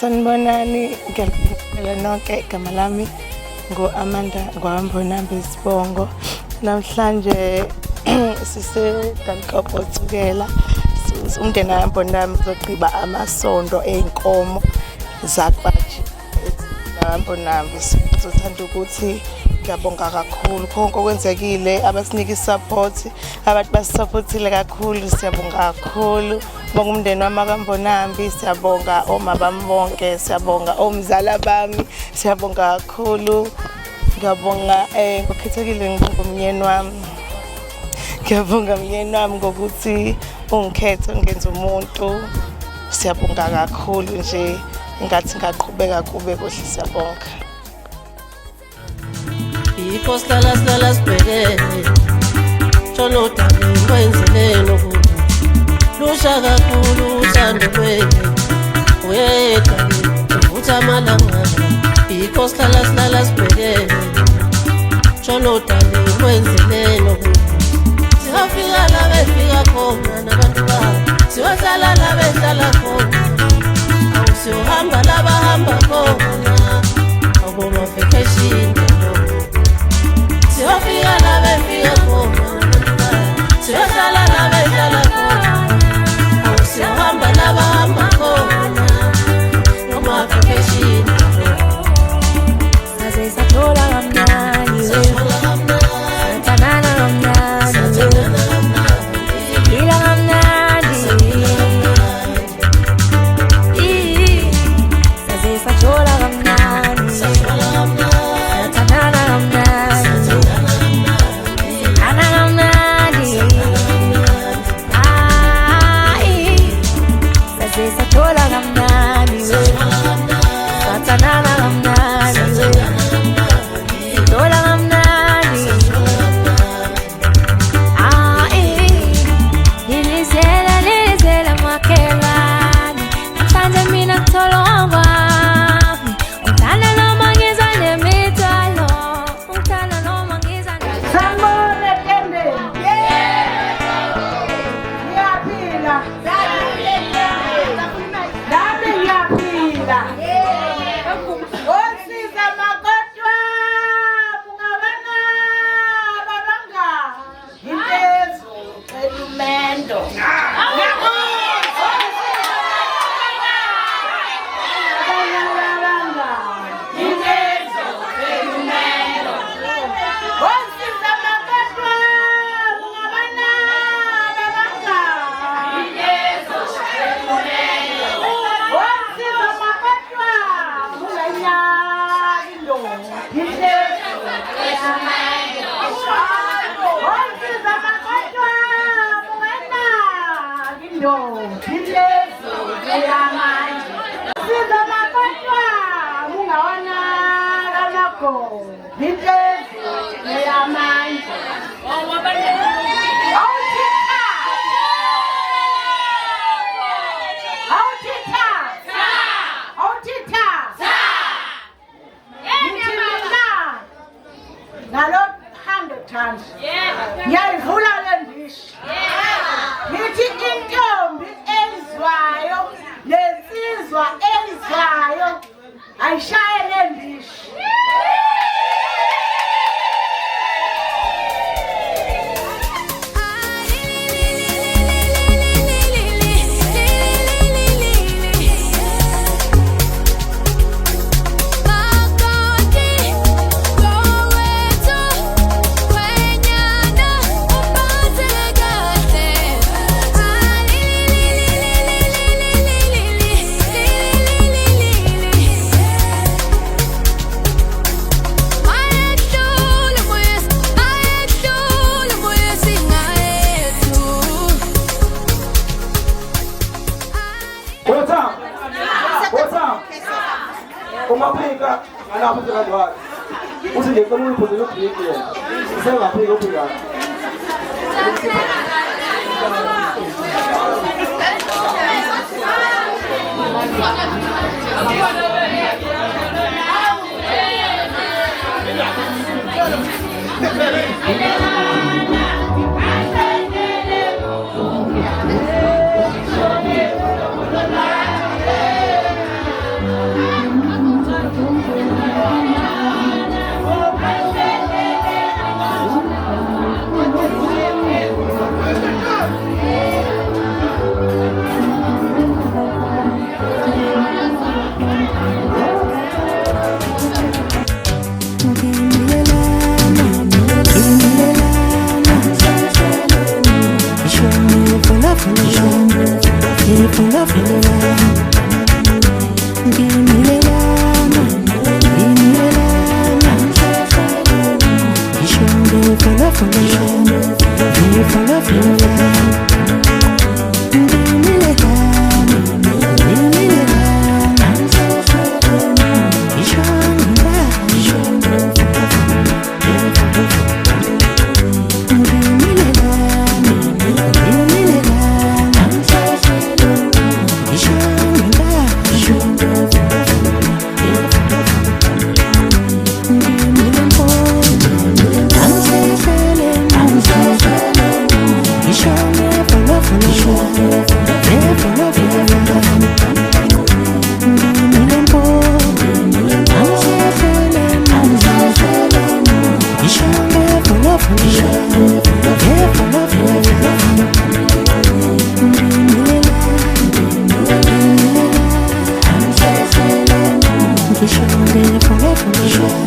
Sanibonani, ngiyalibingelela nonke. Igama lami ngo-Amanda Ngwambonambi Sibongo. Namhlanje sise-Dankopho Tsukela. Umndeni kaMbonambi uzogqiba amasondo ey'nkomo zakwaji kaMbonambi. Sizothanda ukuthi ngiyabonga kakhulu konke okwenzekile, abasinika i-support, abantu basisupportile kakhulu, siyabonga kakhulu. Bonga umndeni wami kaMbonambi, siyabonga oma bami bonke, siyabonga omzala bami, siyabonga kakhulu. Ngiyabonga ngokukhethekile ngibonga umyeni wami. Ngiyabonga umyeni wami ngokuthi ungikhethe ungenza umuntu. Siyabonga kakhulu nje, ngathi ngaqhubeka kube kuhle, siyabonga. Yikho sihlala sibhekene Tsholo dami kwenzeleni ukuba lusha kakhulu uthando lwethu wedwa uvutha amalanga. Yikho sihlala sibhekene Tsholo dami kwenzeleni ukuba siyafika la befika khona nabantu babo, siyohlala la behlala khona, awusiyohamba la bahamba khona, awuboma-vacation. Siyofika la befika khona, siyohlala la behlala khona, awusiyohamba la bahamba khona, ngoma-vacation. Saze sathola kamnandi, sathanana kamnandi, ila kamnandi, saze sathola kamnandi, sathanana kamnandi, ana kamnandi, saze sathola kamnandi, sathanana kamnandi, thola kamnandi, ilizela makhelwane, namhlanje mina ngithola wami, ungithanda noma ngiza nemithwalo, ungithanda noma ngiza Sanibona endeni. Ngiyaphila. Nami ngiyaphila. Osiza makodwa mungabana babanga. Intezo celumendo. Ngiyayivula le ndishi. Ngithi intombi elizwayo nesizwa elizwayo ayishaye le ndishi. Umapika anapita kwa usije kama ulipozo kupika sasa apika upika Show me